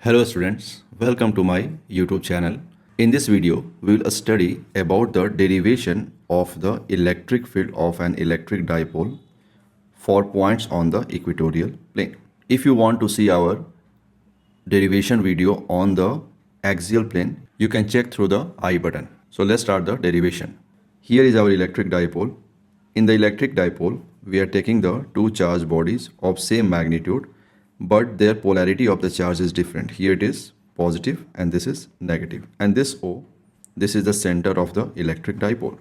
Hello students, welcome to my YouTube channel. In this video, we will study about the derivation of the electric field of an electric dipole for points on the equatorial plane. If you want to see our derivation video on the axial plane, you can check through the I button. So let's start the derivation. Here is our electric dipole. In the electric dipole, we are taking the two charged bodies of same magnitude, but their polarity of the charge is different. Here it is positive and this is negative. And this O, this is the center of the electric dipole.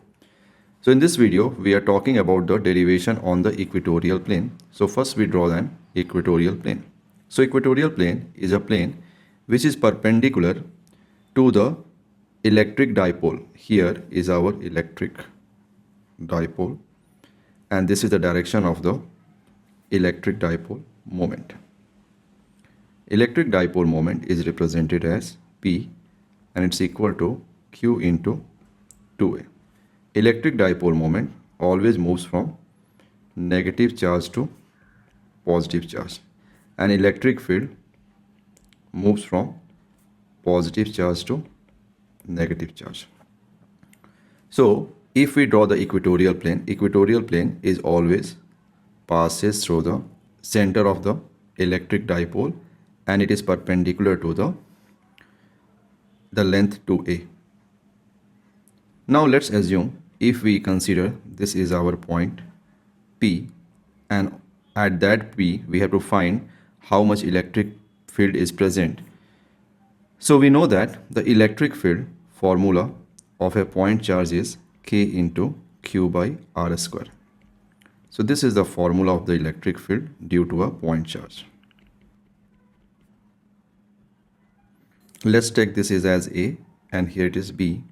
So in this video, we are talking about the derivation on the equatorial plane. So first we draw an equatorial plane. So equatorial plane is a plane which is perpendicular to the electric dipole. Here is our electric dipole, and this is the direction of the electric dipole moment. Electric dipole moment is represented as P, and it's equal to Q into 2A. Electric dipole moment always moves from negative charge to positive charge, and electric field moves from positive charge to negative charge. So if we draw the equatorial plane is always passes through the center of the electric dipole, and it is perpendicular to the length 2a. Now let's assume, if we consider this is our point P, and at that P we have to find how much electric field is present. So we know that the electric field formula of a point charge is K into Q by R square. So this is the formula of the electric field due to a point charge. Let's take this is as A and here it is B.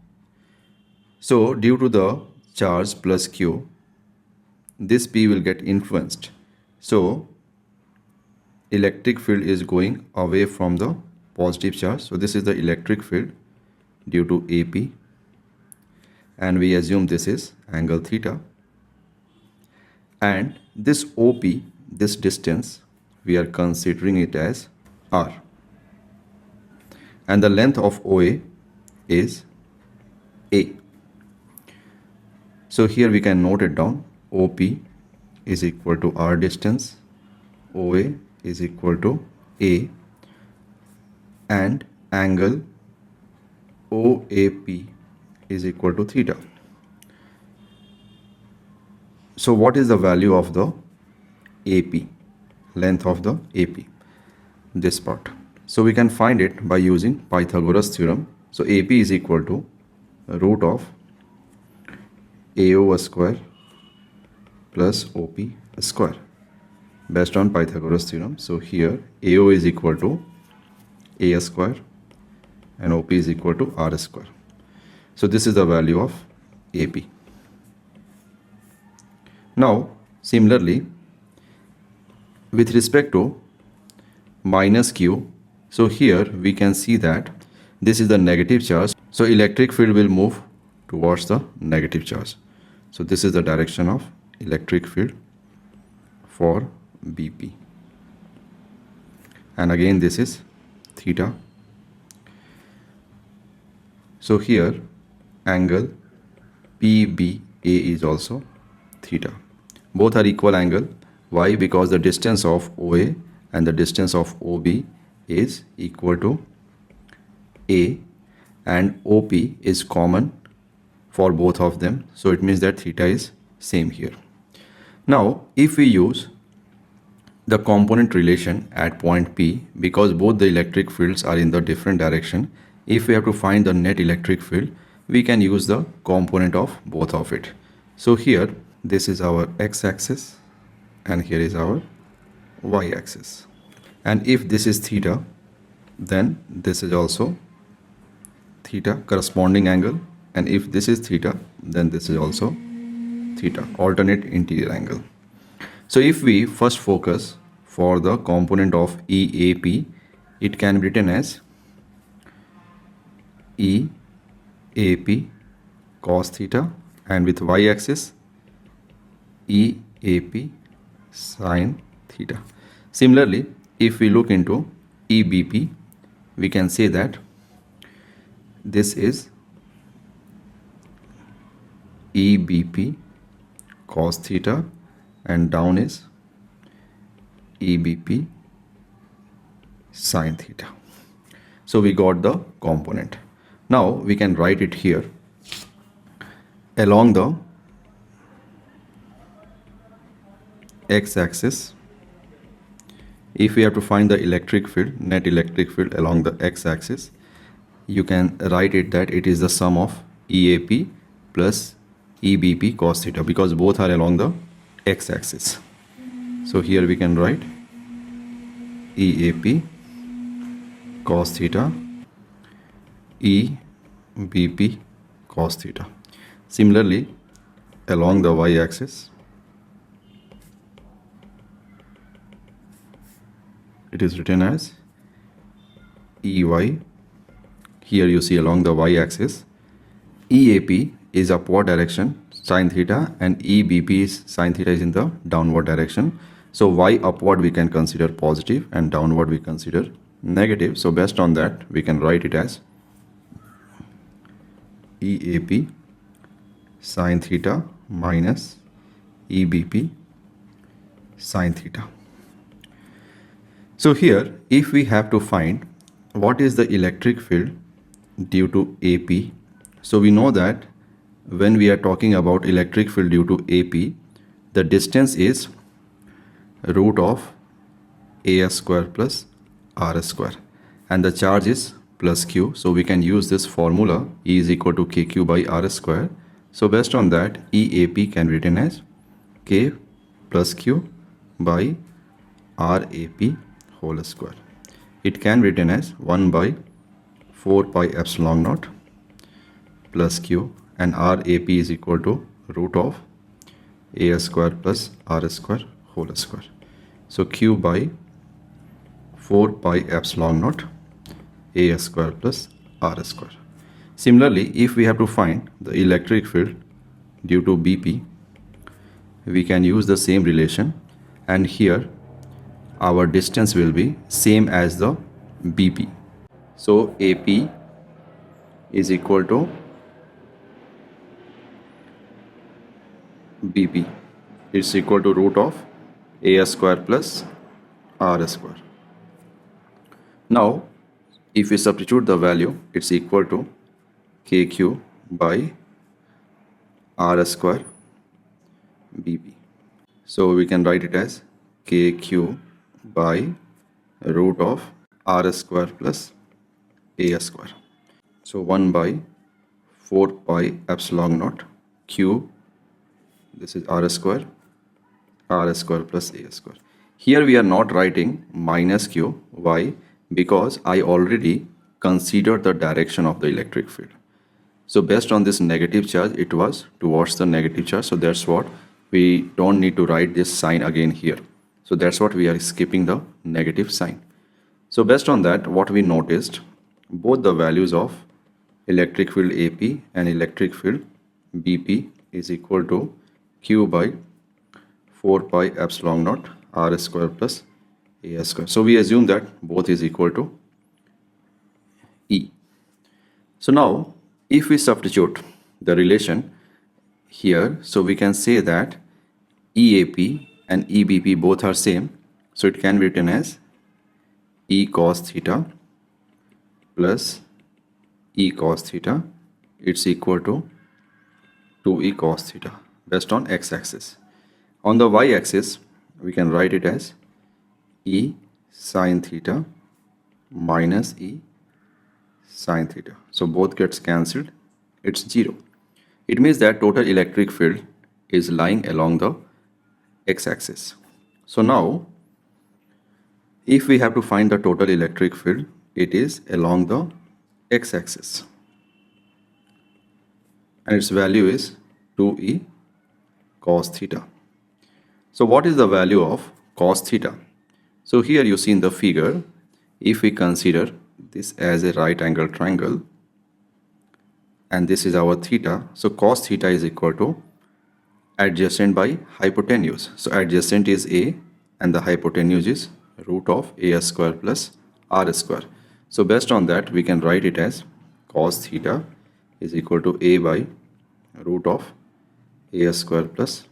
So due to the charge plus Q, this P will get influenced. So electric field is going away from the positive charge. So this is the electric field due to AP, and we assume this is angle theta. And this OP, this distance, we are considering it as R. And the length of OA is A. So here we can note it down. OP is equal to R distance, OA is equal to A, and angle OAP is equal to theta. So what is the value of the AP, length of the AP, this part? So we can find it by using Pythagoras theorem. So AP is equal to root of AO square plus OP square based on Pythagoras theorem. So here AO is equal to A square and OP is equal to R square. So this is the value of AP. Now similarly, with respect to minus Q, so here we can see that this is the negative charge. So electric field will move towards the negative charge. So this is the direction of electric field for BP. And again this is theta. So here angle PBA is also theta. Both are equal angle. Why? Because the distance of OA and the distance of OB is equal to A, and OP is common for both of them. So it means that theta is same here. Now if we use the component relation at point P, because both the electric fields are in the different direction, if we have to find the net electric field, we can use the component of both of it. So here this is our x-axis and here is our y-axis. And if this is theta, then this is also theta, corresponding angle. And if this is theta, then this is also theta, alternate interior angle. So if we first focus for the component of EAP, it can be written as EAP cos theta, and with y-axis EAP sin theta. Similarly, if we look into EBP, we can say that this is EBP cos theta and down is EBP sin theta. So we got the component. Now we can write it here along the x-axis. If we have to find the electric field, net electric field along the x-axis, you can write it that it is the sum of EAP plus EBP cos theta, because both are along the x-axis. So here we can write EAP cos theta, EBP cos theta. Similarly, along the y-axis, it is written as EY. Here you see along the y-axis, EAP is upward direction sin theta and EBP is sin theta is in the downward direction. So y upward we can consider positive and downward we consider negative. So based on that we can write it as EAP sin theta minus EBP sin theta. So here if we have to find what is the electric field due to AP, so we know that when we are talking about electric field due to AP, the distance is root of AS square plus RS square and the charge is plus Q. So we can use this formula, E is equal to KQ by RS square. So based on that, EAP can be written as K plus Q by RAP whole square. It can be written as 1 by 4 pi epsilon naught plus Q, and RAP is equal to root of AS square plus RS square whole square. So Q by 4 pi epsilon naught AS square plus RS square. Similarly, if we have to find the electric field due to BP, we can use the same relation, and here our distance will be same as the BP. So AP is equal to BP. It's equal to root of AS square plus RS square. Now if we substitute the value, it's equal to KQ by RS square BP. So we can write it as KQ by root of RS square plus AS square. So 1 by 4 pi epsilon naught Q, this is RS square plus AS square. Here we are not writing minus Q. Why? Because I already considered the direction of the electric field. So based on this negative charge, it was towards the negative charge. So that's what we don't need to write this sign again here. So that's what we are skipping the negative sign. So based on that, what we noticed, both the values of electric field AP and electric field BP is equal to Q by 4 pi epsilon naught RS square plus AS square. So we assume that both is equal to E. So now if we substitute the relation here, so we can say that EAP and EBP both are same. So it can be written as E cos theta plus E cos theta. It's equal to 2E cos theta based on x-axis. On the y-axis, we can write it as E sin theta minus E sin theta. So both gets cancelled. It's 0. It means that total electric field is lying along the x-axis. So now, if we have to find the total electric field, it is along the x-axis. And its value is 2E cos theta. So what is the value of cos theta? So here you see in the figure, if we consider this as a right angle triangle and this is our theta, so cos theta is equal to adjacent by hypotenuse. So adjacent is A and the hypotenuse is root of AS square plus R square. So based on that, we can write it as cos theta is equal to A by root of A square plus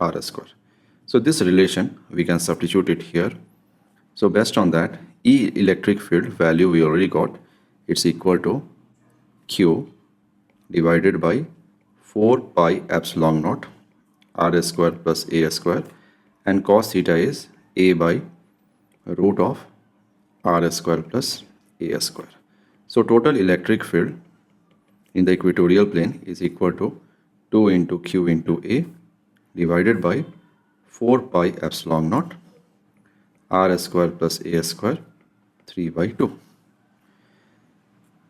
R square. So this relation, we can substitute it here. So based on that, E electric field value we already got. It's equal to Q divided by 4 pi epsilon naught R square plus A square, and cos theta is A by root of R square plus A square. So total electric field in the equatorial plane is equal to 2 into Q into A divided by 4 pi epsilon naught R square plus A square 3 by 2.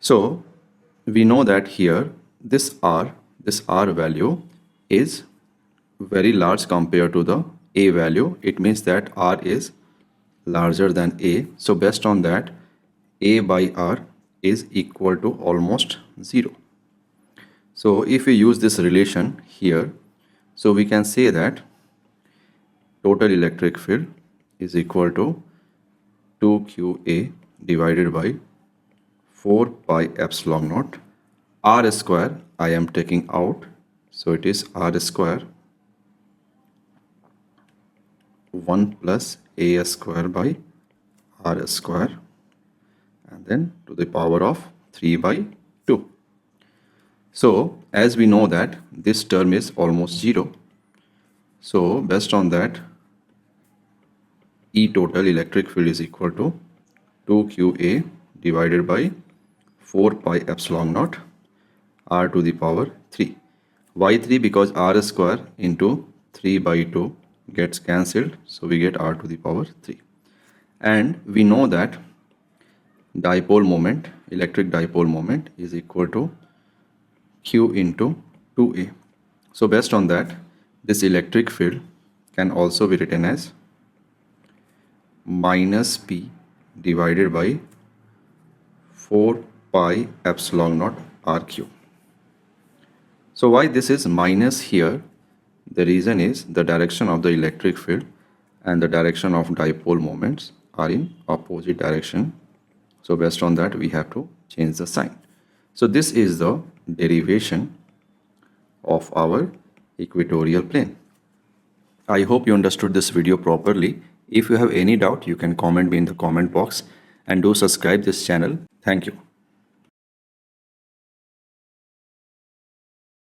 So we know that here this R value is very large compared to the A value. It means that R is larger than A. So based on that, A by R is equal to almost 0. So if we use this relation here, so we can say that total electric field is equal to 2QA divided by 4 pi epsilon naught R square. I am taking out, so it is R square 1 plus A square by R square, and then to the power of 3 by 2. So as we know that this term is almost 0, so based on that, E total electric field is equal to 2QA divided by 4 pi epsilon naught R to the power 3. Why 3? Because R square into 3 by 2 gets cancelled, so we get R to the power 3. And we know that dipole moment, electric dipole moment is equal to Q into 2A. So based on that, this electric field can also be written as minus P divided by 4 pi epsilon naught RQ. So why this is minus here? The reason is the direction of the electric field and the direction of dipole moments are in opposite direction. So based on that, we have to change the sign. So this is the derivation of our equatorial plane. I hope you understood this video properly. If you have any doubt, you can comment me in the comment box, and do subscribe this channel. Thank you.